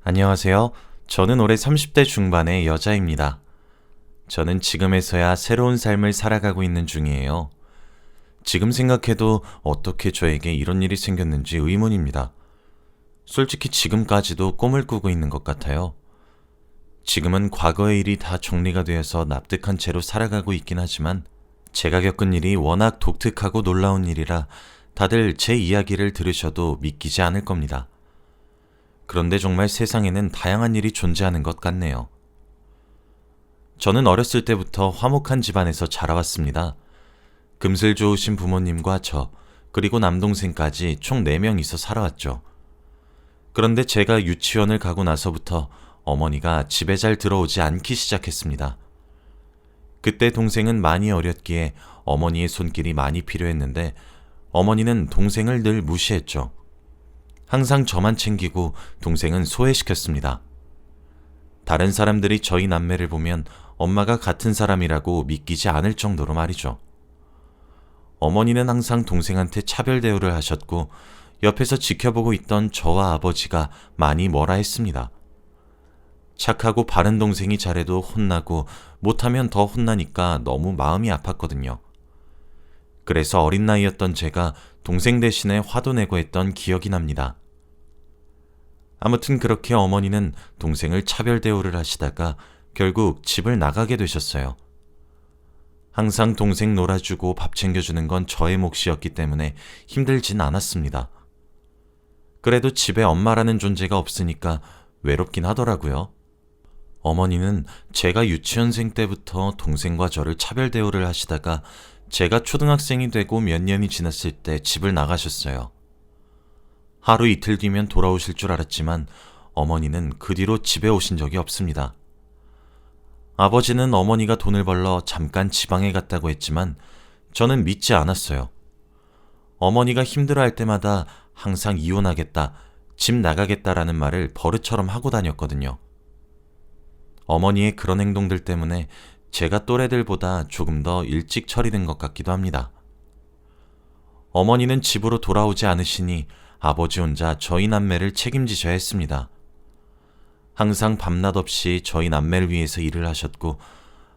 안녕하세요. 저는 올해 30대 중반의 여자입니다. 저는 지금에서야 새로운 삶을 살아가고 있는 중이에요. 지금 생각해도 어떻게 저에게 이런 일이 생겼는지 의문입니다. 솔직히 지금까지도 꿈을 꾸고 있는 것 같아요. 지금은 과거의 일이 다 정리가 되어서 납득한 채로 살아가고 있긴 하지만 제가 겪은 일이 워낙 독특하고 놀라운 일이라 다들 제 이야기를 들으셔도 믿기지 않을 겁니다. 그런데 정말 세상에는 다양한 일이 존재하는 것 같네요. 저는 어렸을 때부터 화목한 집안에서 자라왔습니다. 금슬 좋으신 부모님과 저, 그리고 남동생까지 총 4명이서 살아왔죠. 그런데 제가 유치원을 가고 나서부터 어머니가 집에 잘 들어오지 않기 시작했습니다. 그때 동생은 많이 어렸기에 어머니의 손길이 많이 필요했는데 어머니는 동생을 늘 무시했죠. 항상 저만 챙기고 동생은 소외시켰습니다. 다른 사람들이 저희 남매를 보면 엄마가 같은 사람이라고 믿기지 않을 정도로 말이죠. 어머니는 항상 동생한테 차별 대우를 하셨고 옆에서 지켜보고 있던 저와 아버지가 많이 뭐라 했습니다. 착하고 바른 동생이 잘해도 혼나고 못하면 더 혼나니까 너무 마음이 아팠거든요. 그래서 어린 나이였던 제가 동생 대신에 화도 내고 했던 기억이 납니다. 아무튼 그렇게 어머니는 동생을 차별 대우를 하시다가 결국 집을 나가게 되셨어요. 항상 동생 놀아주고 밥 챙겨주는 건 저의 몫이었기 때문에 힘들진 않았습니다. 그래도 집에 엄마라는 존재가 없으니까 외롭긴 하더라고요. 어머니는 제가 유치원생 때부터 동생과 저를 차별 대우를 하시다가 제가 초등학생이 되고 몇 년이 지났을 때 집을 나가셨어요. 하루 이틀 뒤면 돌아오실 줄 알았지만 어머니는 그 뒤로 집에 오신 적이 없습니다. 아버지는 어머니가 돈을 벌러 잠깐 지방에 갔다고 했지만 저는 믿지 않았어요. 어머니가 힘들어할 때마다 항상 이혼하겠다, 집 나가겠다라는 말을 버릇처럼 하고 다녔거든요. 어머니의 그런 행동들 때문에 제가 또래들보다 조금 더 일찍 처리된 것 같기도 합니다. 어머니는 집으로 돌아오지 않으시니 아버지 혼자 저희 남매를 책임지셔야 했습니다. 항상 밤낮 없이 저희 남매를 위해서 일을 하셨고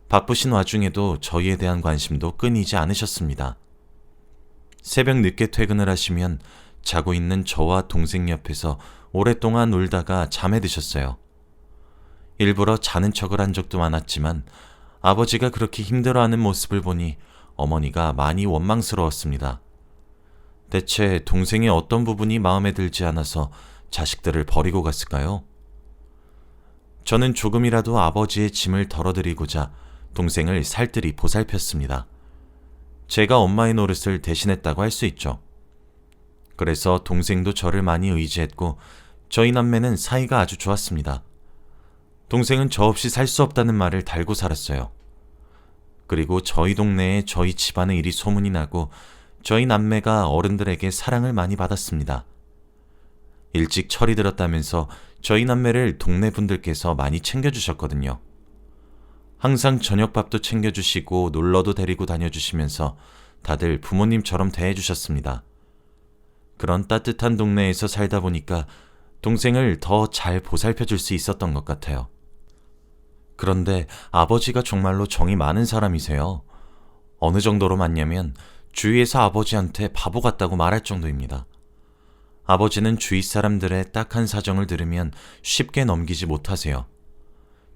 바쁘신 와중에도 저희에 대한 관심도 끊이지 않으셨습니다. 새벽 늦게 퇴근을 하시면 자고 있는 저와 동생 옆에서 오랫동안 울다가 잠에 드셨어요. 일부러 자는 척을 한 적도 많았지만 아버지가 그렇게 힘들어하는 모습을 보니 어머니가 많이 원망스러웠습니다. 대체 동생의 어떤 부분이 마음에 들지 않아서 자식들을 버리고 갔을까요? 저는 조금이라도 아버지의 짐을 덜어드리고자 동생을 살뜰히 보살폈습니다. 제가 엄마의 노릇을 대신했다고 할 수 있죠. 그래서 동생도 저를 많이 의지했고 저희 남매는 사이가 아주 좋았습니다. 동생은 저 없이 살 수 없다는 말을 달고 살았어요. 그리고 저희 동네에 저희 집안의 일이 소문이 나고 저희 남매가 어른들에게 사랑을 많이 받았습니다. 일찍 철이 들었다면서 저희 남매를 동네 분들께서 많이 챙겨주셨거든요. 항상 저녁밥도 챙겨주시고 놀러도 데리고 다녀주시면서 다들 부모님처럼 대해주셨습니다. 그런 따뜻한 동네에서 살다 보니까 동생을 더 잘 보살펴줄 수 있었던 것 같아요. 그런데 아버지가 정말로 정이 많은 사람이세요. 어느 정도로 많냐면 주위에서 아버지한테 바보 같다고 말할 정도입니다. 아버지는 주위 사람들의 딱한 사정을 들으면 쉽게 넘기지 못하세요.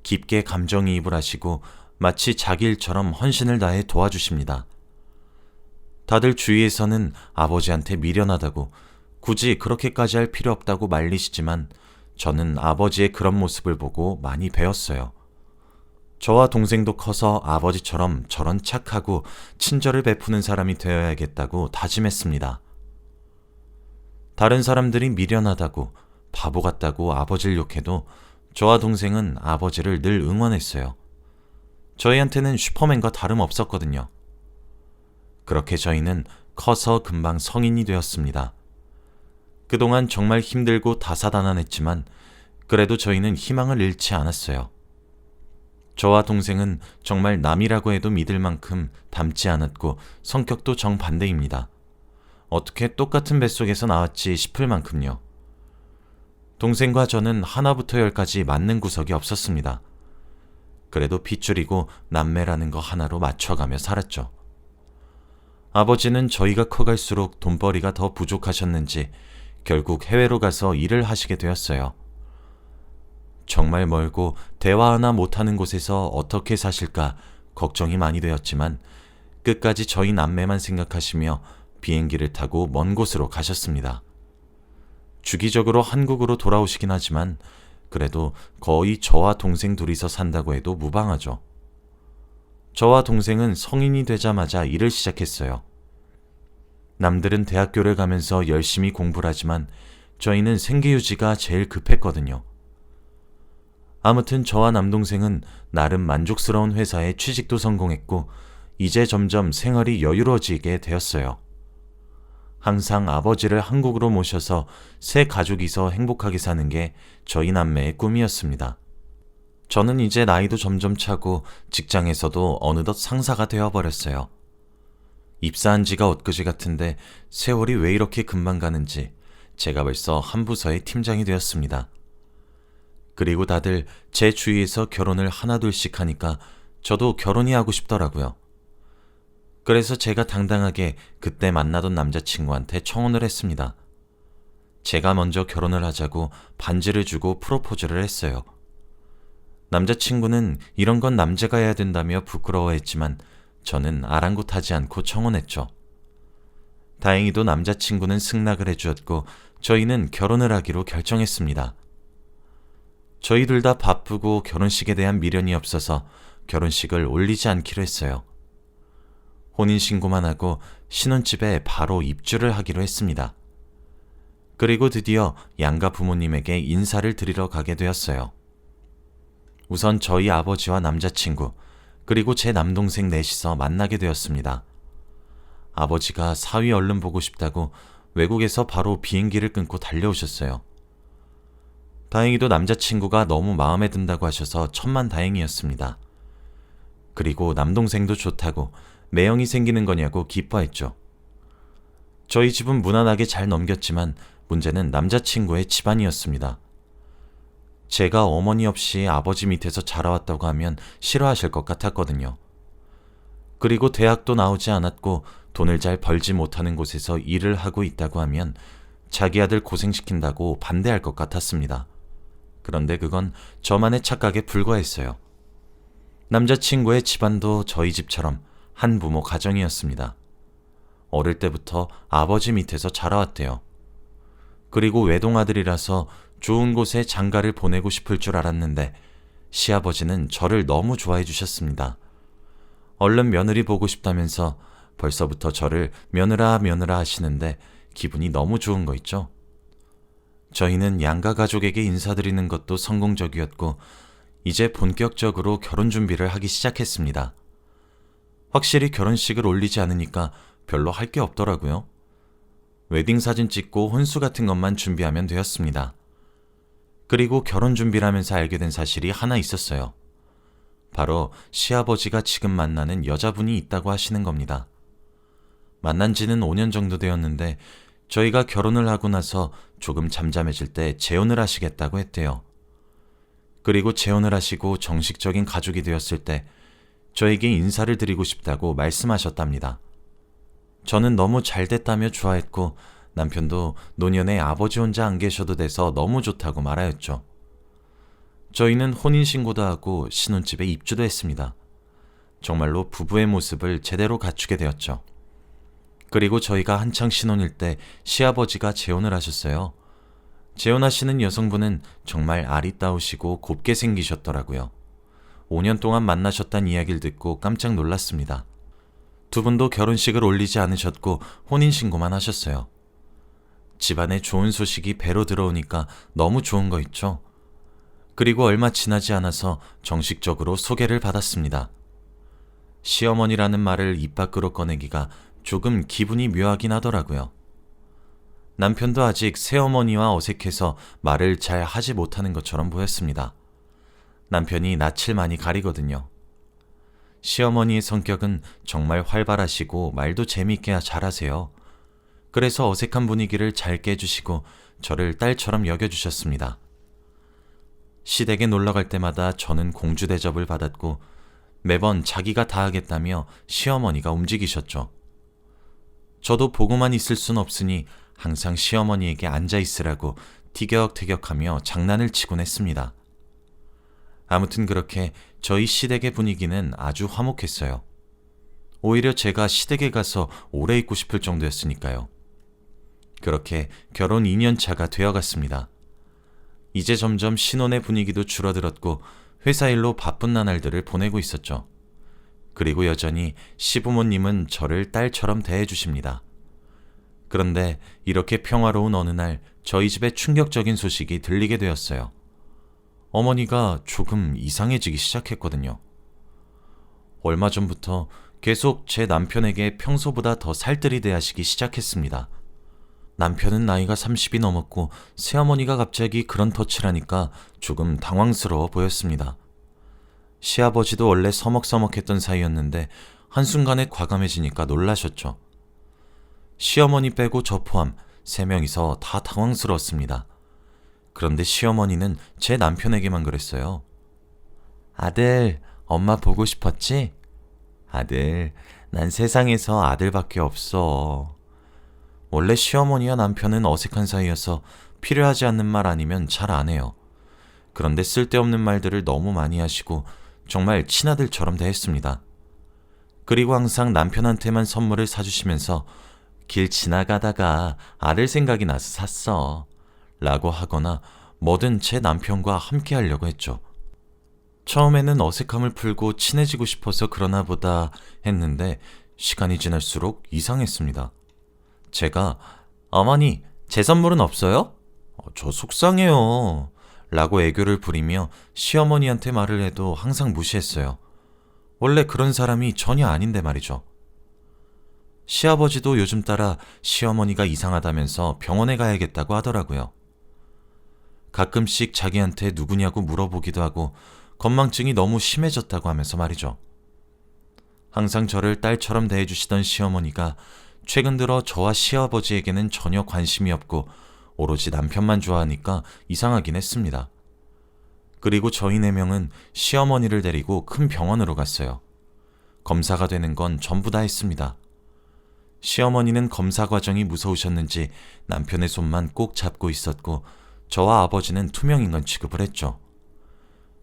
깊게 감정이입을 하시고 마치 자기 일처럼 헌신을 다해 도와주십니다. 다들 주위에서는 아버지한테 미련하다고 굳이 그렇게까지 할 필요 없다고 말리시지만 저는 아버지의 그런 모습을 보고 많이 배웠어요. 저와 동생도 커서 아버지처럼 저런 착하고 친절을 베푸는 사람이 되어야겠다고 다짐했습니다. 다른 사람들이 미련하다고 바보 같다고 아버지를 욕해도 저와 동생은 아버지를 늘 응원했어요. 저희한테는 슈퍼맨과 다름없었거든요. 그렇게 저희는 커서 금방 성인이 되었습니다. 그동안 정말 힘들고 다사다난했지만 그래도 저희는 희망을 잃지 않았어요. 저와 동생은 정말 남이라고 해도 믿을 만큼 닮지 않았고 성격도 정반대입니다. 어떻게 똑같은 뱃속에서 나왔지 싶을 만큼요. 동생과 저는 하나부터 열까지 맞는 구석이 없었습니다. 그래도 핏줄이고 남매라는 거 하나로 맞춰가며 살았죠. 아버지는 저희가 커갈수록 돈벌이가 더 부족하셨는지 결국 해외로 가서 일을 하시게 되었어요. 정말 멀고 대화 하나 못하는 곳에서 어떻게 사실까 걱정이 많이 되었지만 끝까지 저희 남매만 생각하시며 비행기를 타고 먼 곳으로 가셨습니다. 주기적으로 한국으로 돌아오시긴 하지만 그래도 거의 저와 동생 둘이서 산다고 해도 무방하죠. 저와 동생은 성인이 되자마자 일을 시작했어요. 남들은 대학교를 가면서 열심히 공부를 하지만 저희는 생계유지가 제일 급했거든요. 아무튼 저와 남동생은 나름 만족스러운 회사에 취직도 성공했고 이제 점점 생활이 여유로워지게 되었어요. 항상 아버지를 한국으로 모셔서 새 가족이서 행복하게 사는 게 저희 남매의 꿈이었습니다. 저는 이제 나이도 점점 차고 직장에서도 어느덧 상사가 되어버렸어요. 입사한 지가 엊그제 같은데 세월이 왜 이렇게 금방 가는지 제가 벌써 한 부서의 팀장이 되었습니다. 그리고 다들 제 주위에서 결혼을 하나둘씩 하니까 저도 결혼이 하고 싶더라고요. 그래서 제가 당당하게 그때 만나던 남자친구한테 청혼을 했습니다. 제가 먼저 결혼을 하자고 반지를 주고 프로포즈를 했어요. 남자친구는 이런 건 남자가 해야 된다며 부끄러워했지만 저는 아랑곳하지 않고 청혼했죠. 다행히도 남자친구는 승낙을 해주었고 저희는 결혼을 하기로 결정했습니다. 저희 둘 다 바쁘고 결혼식에 대한 미련이 없어서 결혼식을 올리지 않기로 했어요. 혼인신고만 하고 신혼집에 바로 입주를 하기로 했습니다. 그리고 드디어 양가 부모님에게 인사를 드리러 가게 되었어요. 우선 저희 아버지와 남자친구 그리고 제 남동생 넷이서 만나게 되었습니다. 아버지가 사위 얼른 보고 싶다고 외국에서 바로 비행기를 끊고 달려오셨어요. 다행히도 남자친구가 너무 마음에 든다고 하셔서 천만다행이었습니다. 그리고 남동생도 좋다고 매형이 생기는 거냐고 기뻐했죠. 저희 집은 무난하게 잘 넘겼지만 문제는 남자친구의 집안이었습니다. 제가 어머니 없이 아버지 밑에서 자라왔다고 하면 싫어하실 것 같았거든요. 그리고 대학도 나오지 않았고 돈을 잘 벌지 못하는 곳에서 일을 하고 있다고 하면 자기 아들 고생시킨다고 반대할 것 같았습니다. 그런데 그건 저만의 착각에 불과했어요. 남자친구의 집안도 저희 집처럼 한부모 가정이었습니다. 어릴 때부터 아버지 밑에서 자라왔대요. 그리고 외동아들이라서 좋은 곳에 장가를 보내고 싶을 줄 알았는데 시아버지는 저를 너무 좋아해 주셨습니다. 얼른 며느리 보고 싶다면서 벌써부터 저를 며느라 하시는데 기분이 너무 좋은 거 있죠? 저희는 양가 가족에게 인사드리는 것도 성공적이었고 이제 본격적으로 결혼 준비를 하기 시작했습니다. 확실히 결혼식을 올리지 않으니까 별로 할 게 없더라고요. 웨딩 사진 찍고 혼수 같은 것만 준비하면 되었습니다. 그리고 결혼 준비를 하면서 알게 된 사실이 하나 있었어요. 바로 시아버지가 지금 만나는 여자분이 있다고 하시는 겁니다. 만난 지는 5년 정도 되었는데 저희가 결혼을 하고 나서 조금 잠잠해질 때 재혼을 하시겠다고 했대요. 그리고 재혼을 하시고 정식적인 가족이 되었을 때 저에게 인사를 드리고 싶다고 말씀하셨답니다. 저는 너무 잘 됐다며 좋아했고 남편도 노년에 아버지 혼자 안 계셔도 돼서 너무 좋다고 말하였죠. 저희는 혼인신고도 하고 신혼집에 입주도 했습니다. 정말로 부부의 모습을 제대로 갖추게 되었죠. 그리고 저희가 한창 신혼일 때 시아버지가 재혼을 하셨어요. 재혼하시는 여성분은 정말 아리따우시고 곱게 생기셨더라고요. 5년 동안 만나셨다는 이야기를 듣고 깜짝 놀랐습니다. 두 분도 결혼식을 올리지 않으셨고 혼인신고만 하셨어요. 집안에 좋은 소식이 배로 들어오니까 너무 좋은 거 있죠. 그리고 얼마 지나지 않아서 정식적으로 소개를 받았습니다. 시어머니라는 말을 입 밖으로 꺼내기가 조금 기분이 묘하긴 하더라고요. 남편도 아직 새어머니와 어색해서 말을 잘 하지 못하는 것처럼 보였습니다. 남편이 낯을 많이 가리거든요. 시어머니의 성격은 정말 활발하시고 말도 재미있게 잘하세요. 그래서 어색한 분위기를 잘 깨주시고 저를 딸처럼 여겨주셨습니다. 시댁에 놀러갈 때마다 저는 공주 대접을 받았고 매번 자기가 다 하겠다며 시어머니가 움직이셨죠. 저도 보고만 있을 순 없으니 항상 시어머니에게 앉아있으라고 티격태격하며 장난을 치곤 했습니다. 아무튼 그렇게 저희 시댁의 분위기는 아주 화목했어요. 오히려 제가 시댁에 가서 오래 있고 싶을 정도였으니까요. 그렇게 결혼 2년차가 되어갔습니다. 이제 점점 신혼의 분위기도 줄어들었고 회사 일로 바쁜 나날들을 보내고 있었죠. 그리고 여전히 시부모님은 저를 딸처럼 대해주십니다. 그런데 이렇게 평화로운 어느 날 저희 집에 충격적인 소식이 들리게 되었어요. 어머니가 조금 이상해지기 시작했거든요. 얼마 전부터 계속 제 남편에게 평소보다 더 살뜰히 대하시기 시작했습니다. 남편은 나이가 30이 넘었고 새어머니가 갑자기 그런 터치를 하니까 조금 당황스러워 보였습니다. 시아버지도 원래 서먹서먹했던 사이였는데 한순간에 과감해지니까 놀라셨죠. 시어머니 빼고 저 포함 3명이서 다 당황스러웠습니다. 그런데 시어머니는 제 남편에게만 그랬어요. 아들, 엄마 보고 싶었지? 아들, 난 세상에서 아들밖에 없어. 원래 시어머니와 남편은 어색한 사이여서 필요하지 않는 말 아니면 잘 안 해요. 그런데 쓸데없는 말들을 너무 많이 하시고 정말 친아들처럼 대했습니다. 그리고 항상 남편한테만 선물을 사주시면서 길 지나가다가 아들 생각이 나서 샀어 라고 하거나 뭐든 제 남편과 함께 하려고 했죠. 처음에는 어색함을 풀고 친해지고 싶어서 그러나 보다 했는데 시간이 지날수록 이상했습니다. 제가 어머니, 제 선물은 없어요? 저 속상해요 라고 애교를 부리며 시어머니한테 말을 해도 항상 무시했어요. 원래 그런 사람이 전혀 아닌데 말이죠. 시아버지도 요즘 따라 시어머니가 이상하다면서 병원에 가야겠다고 하더라고요. 가끔씩 자기한테 누구냐고 물어보기도 하고 건망증이 너무 심해졌다고 하면서 말이죠. 항상 저를 딸처럼 대해주시던 시어머니가 최근 들어 저와 시아버지에게는 전혀 관심이 없고 오로지 남편만 좋아하니까 이상하긴 했습니다. 그리고 저희 4명은 시어머니를 데리고 큰 병원으로 갔어요. 검사가 되는 건 전부 다 했습니다. 시어머니는 검사 과정이 무서우셨는지 남편의 손만 꼭 잡고 있었고 저와 아버지는 투명인간 취급을 했죠.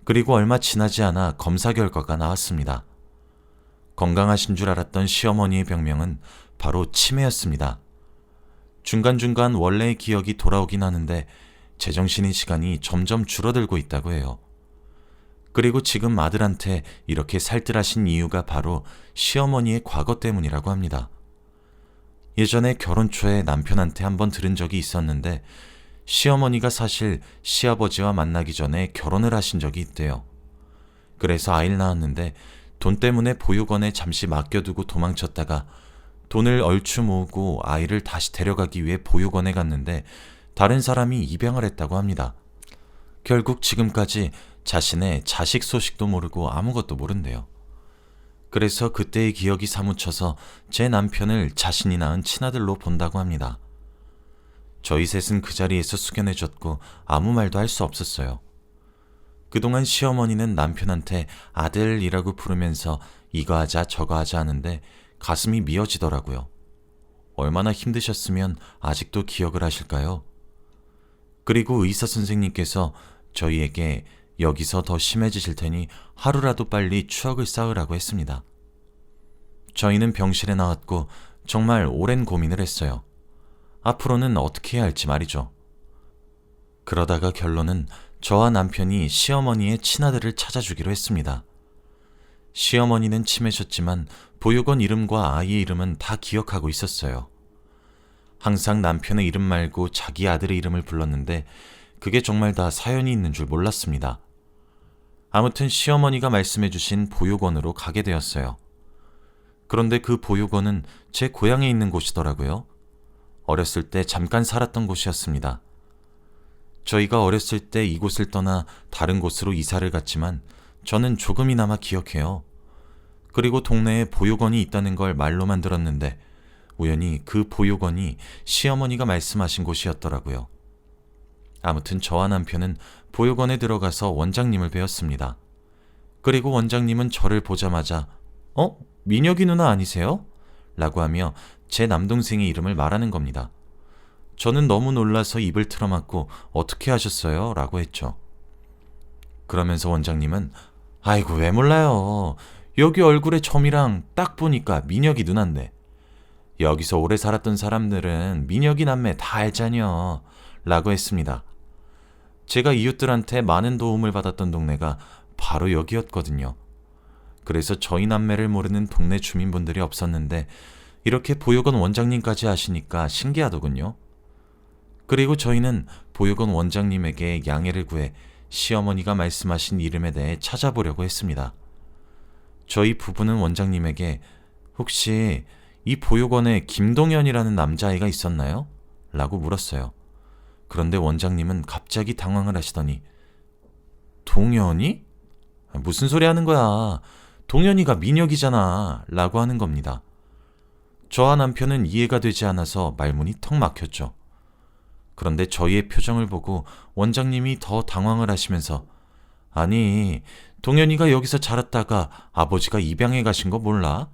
그리고 얼마 지나지 않아 검사 결과가 나왔습니다. 건강하신 줄 알았던 시어머니의 병명은 바로 치매였습니다. 중간중간 원래의 기억이 돌아오긴 하는데 제정신인 시간이 점점 줄어들고 있다고 해요. 그리고 지금 아들한테 이렇게 살뜰하신 이유가 바로 시어머니의 과거 때문이라고 합니다. 예전에 결혼 초에 남편한테 한번 들은 적이 있었는데 시어머니가 사실 시아버지와 만나기 전에 결혼을 하신 적이 있대요. 그래서 아이를 낳았는데 돈 때문에 보육원에 잠시 맡겨두고 도망쳤다가 돈을 얼추 모으고 아이를 다시 데려가기 위해 보육원에 갔는데 다른 사람이 입양을 했다고 합니다. 결국 지금까지 자신의 자식 소식도 모르고 아무것도 모른대요. 그래서 그때의 기억이 사무쳐서 제 남편을 자신이 낳은 친아들로 본다고 합니다. 저희 셋은 그 자리에서 숙연해졌고 아무 말도 할 수 없었어요. 그동안 시어머니는 남편한테 아들이라고 부르면서 이거 하자 저거 하자 하는데 가슴이 미어지더라고요. 얼마나 힘드셨으면 아직도 기억을 하실까요? 그리고 의사 선생님께서 저희에게 여기서 더 심해지실 테니 하루라도 빨리 추억을 쌓으라고 했습니다. 저희는 병실에 나왔고 정말 오랜 고민을 했어요. 앞으로는 어떻게 해야 할지 말이죠. 그러다가 결론은 저와 남편이 시어머니의 친아들을 찾아주기로 했습니다. 시어머니는 치매셨지만 보육원 이름과 아이의 이름은 다 기억하고 있었어요. 항상 남편의 이름 말고 자기 아들의 이름을 불렀는데 그게 정말 다 사연이 있는 줄 몰랐습니다. 아무튼 시어머니가 말씀해주신 보육원으로 가게 되었어요. 그런데 그 보육원은 제 고향에 있는 곳이더라고요. 어렸을 때 잠깐 살았던 곳이었습니다. 저희가 어렸을 때 이곳을 떠나 다른 곳으로 이사를 갔지만 저는 조금이나마 기억해요. 그리고 동네에 보육원이 있다는 걸 말로만 들었는데 우연히 그 보육원이 시어머니가 말씀하신 곳이었더라고요. 아무튼 저와 남편은 보육원에 들어가서 원장님을 뵈었습니다. 그리고 원장님은 저를 보자마자 민혁이 누나 아니세요? 라고 하며 제 남동생의 이름을 말하는 겁니다. 저는 너무 놀라서 입을 틀어막고 어떻게 하셨어요? 라고 했죠. 그러면서 원장님은 아이고 왜 몰라요. 여기 얼굴에 점이랑 딱 보니까 민혁이 누난데. 여기서 오래 살았던 사람들은 민혁이 남매 다 알잖여. 라고 했습니다. 제가 이웃들한테 많은 도움을 받았던 동네가 바로 여기였거든요. 그래서 저희 남매를 모르는 동네 주민분들이 없었는데 이렇게 보육원 원장님까지 아시니까 신기하더군요. 그리고 저희는 보육원 원장님에게 양해를 구해 시어머니가 말씀하신 이름에 대해 찾아보려고 했습니다. 저희 부부는 원장님에게 혹시 이 보육원에 김동현이라는 남자아이가 있었나요? 라고 물었어요. 그런데 원장님은 갑자기 당황을 하시더니 동현이? 무슨 소리 하는 거야? 동현이가 민혁이잖아. 라고 하는 겁니다. 저와 남편은 이해가 되지 않아서 말문이 턱 막혔죠. 그런데 저희의 표정을 보고 원장님이 더 당황을 하시면서 아니, 동현이가 여기서 자랐다가 아버지가 입양해 가신 거 몰라?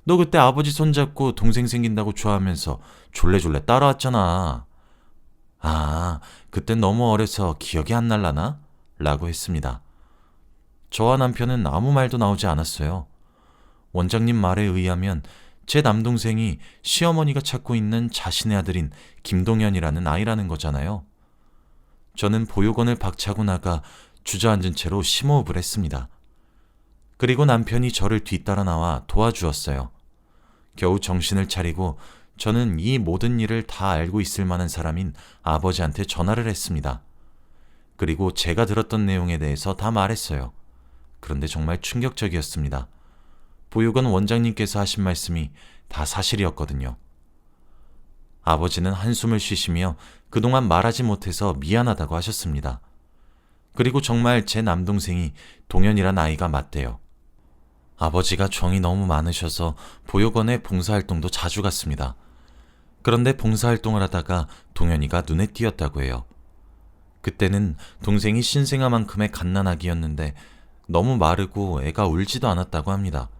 너 그때 아버지 손잡고 동생 생긴다고 좋아하면서 졸래졸래 따라왔잖아. 아, 그땐 너무 어려서 기억이 안 날라나? 라고 했습니다. 저와 남편은 아무 말도 나오지 않았어요. 원장님 말에 의하면 제 남동생이 시어머니가 찾고 있는 자신의 아들인 김동현이라는 아이라는 거잖아요. 저는 보육원을 박차고 나가 주저앉은 채로 심호흡을 했습니다. 그리고 남편이 저를 뒤따라 나와 도와주었어요. 겨우 정신을 차리고 저는 이 모든 일을 다 알고 있을 만한 사람인 아버지한테 전화를 했습니다. 그리고 제가 들었던 내용에 대해서 다 말했어요. 그런데 정말 충격적이었습니다. 보육원 원장님께서 하신 말씀이 다 사실이었거든요. 아버지는 한숨을 쉬시며 그동안 말하지 못해서 미안하다고 하셨습니다. 그리고 정말 제 남동생이 동현이란 아이가 맞대요. 아버지가 정이 너무 많으셔서 보육원에 봉사활동도 자주 갔습니다. 그런데 봉사활동을 하다가 동현이가 눈에 띄었다고 해요. 그때는 동생이 신생아만큼의 갓난아기였는데 너무 마르고 애가 울지도 않았다고 합니다.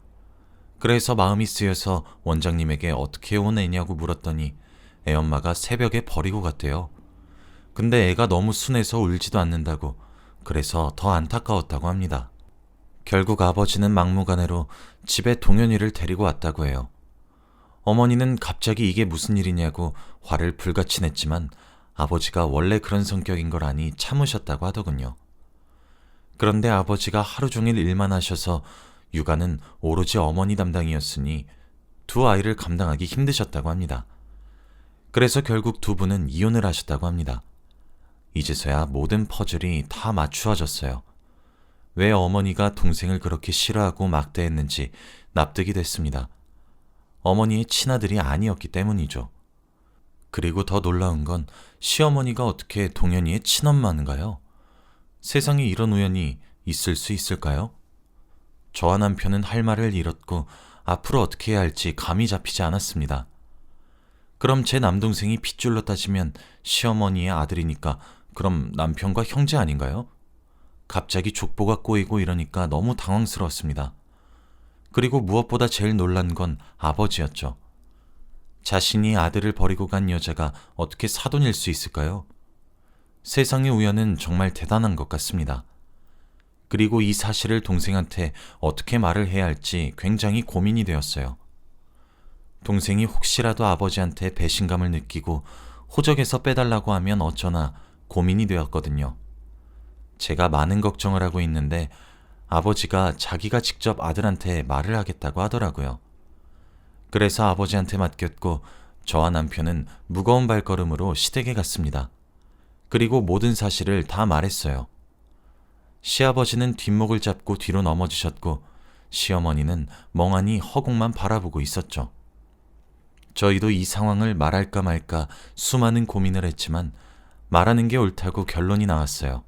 그래서 마음이 쓰여서 원장님에게 어떻게 온 애냐고 물었더니 애엄마가 새벽에 버리고 갔대요. 근데 애가 너무 순해서 울지도 않는다고, 그래서 더 안타까웠다고 합니다. 결국 아버지는 막무가내로 집에 동현이를 데리고 왔다고 해요. 어머니는 갑자기 이게 무슨 일이냐고 화를 불같이 냈지만 아버지가 원래 그런 성격인 걸 아니 참으셨다고 하더군요. 그런데 아버지가 하루 종일 일만 하셔서 육아는 오로지 어머니 담당이었으니 두 아이를 감당하기 힘드셨다고 합니다. 그래서 결국 두 분은 이혼을 하셨다고 합니다. 이제서야 모든 퍼즐이 다 맞추어졌어요. 왜 어머니가 동생을 그렇게 싫어하고 막대했는지 납득이 됐습니다. 어머니의 친아들이 아니었기 때문이죠. 그리고 더 놀라운 건 시어머니가 어떻게 동현이의 친엄마인가요? 세상에 이런 우연이 있을 수 있을까요? 저와 남편은 할 말을 잃었고 앞으로 어떻게 해야 할지 감이 잡히지 않았습니다. 그럼 제 남동생이 핏줄로 따지면 시어머니의 아들이니까 그럼 남편과 형제 아닌가요? 갑자기 족보가 꼬이고 이러니까 너무 당황스러웠습니다. 그리고 무엇보다 제일 놀란 건 아버지였죠. 자신이 아들을 버리고 간 여자가 어떻게 사돈일 수 있을까요? 세상의 우연은 정말 대단한 것 같습니다. 그리고 이 사실을 동생한테 어떻게 말을 해야 할지 굉장히 고민이 되었어요. 동생이 혹시라도 아버지한테 배신감을 느끼고 호적에서 빼달라고 하면 어쩌나 고민이 되었거든요. 제가 많은 걱정을 하고 있는데 아버지가 자기가 직접 아들한테 말을 하겠다고 하더라고요. 그래서 아버지한테 맡겼고 저와 남편은 무거운 발걸음으로 시댁에 갔습니다. 그리고 모든 사실을 다 말했어요. 시아버지는 뒷목을 잡고 뒤로 넘어지셨고 시어머니는 멍하니 허공만 바라보고 있었죠. 저희도 이 상황을 말할까 말까 수많은 고민을 했지만 말하는 게 옳다고 결론이 나왔어요.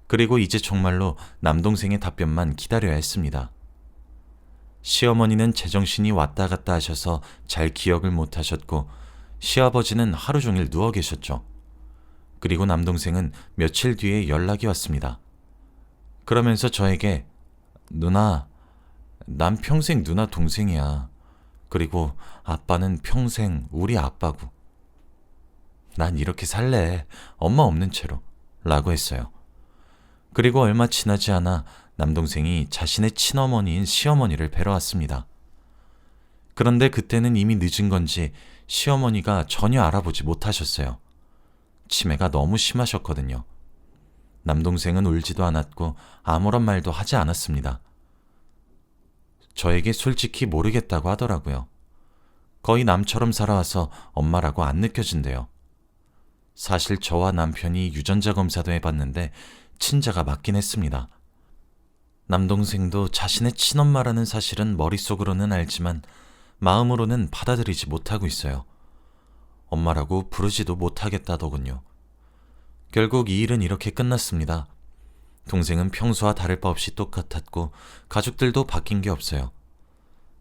그리고 이제 정말로 남동생의 답변만 기다려야 했습니다. 시어머니는 제정신이 왔다 갔다 하셔서 잘 기억을 못 하셨고, 시아버지는 하루 종일 누워 계셨죠. 그리고 남동생은 며칠 뒤에 연락이 왔습니다. 그러면서 저에게 누나, 난 평생 누나 동생이야. 그리고 아빠는 평생 우리 아빠고. 난 이렇게 살래. 엄마 없는 채로. 라고 했어요. 그리고 얼마 지나지 않아 남동생이 자신의 친어머니인 시어머니를 뵈러 왔습니다. 그런데 그때는 이미 늦은 건지 시어머니가 전혀 알아보지 못하셨어요. 치매가 너무 심하셨거든요. 남동생은 울지도 않았고 아무런 말도 하지 않았습니다. 저에게 솔직히 모르겠다고 하더라고요. 거의 남처럼 살아와서 엄마라고 안 느껴진대요. 사실 저와 남편이 유전자 검사도 해봤는데 친자가 맞긴 했습니다. 남동생도 자신의 친엄마라는 사실은 머릿속으로는 알지만 마음으로는 받아들이지 못하고 있어요. 엄마라고 부르지도 못하겠다더군요. 결국 이 일은 이렇게 끝났습니다. 동생은 평소와 다를 바 없이 똑같았고 가족들도 바뀐 게 없어요.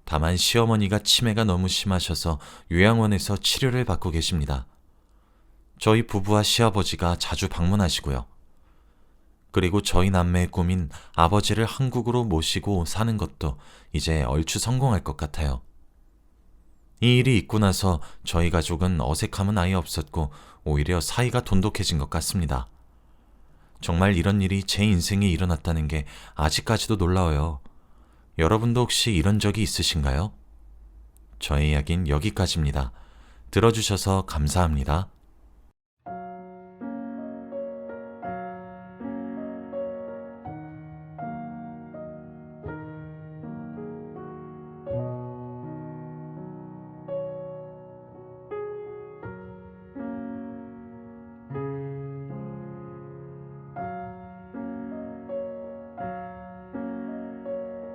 다만 시어머니가 치매가 너무 심하셔서 요양원에서 치료를 받고 계십니다. 저희 부부와 시아버지가 자주 방문하시고요. 그리고 저희 남매의 꿈인 아버지를 한국으로 모시고 사는 것도 이제 얼추 성공할 것 같아요. 이 일이 있고 나서 저희 가족은 어색함은 아예 없었고 오히려 사이가 돈독해진 것 같습니다. 정말 이런 일이 제 인생에 일어났다는 게 아직까지도 놀라워요. 여러분도 혹시 이런 적이 있으신가요? 저의 이야기는 여기까지입니다. 들어주셔서 감사합니다.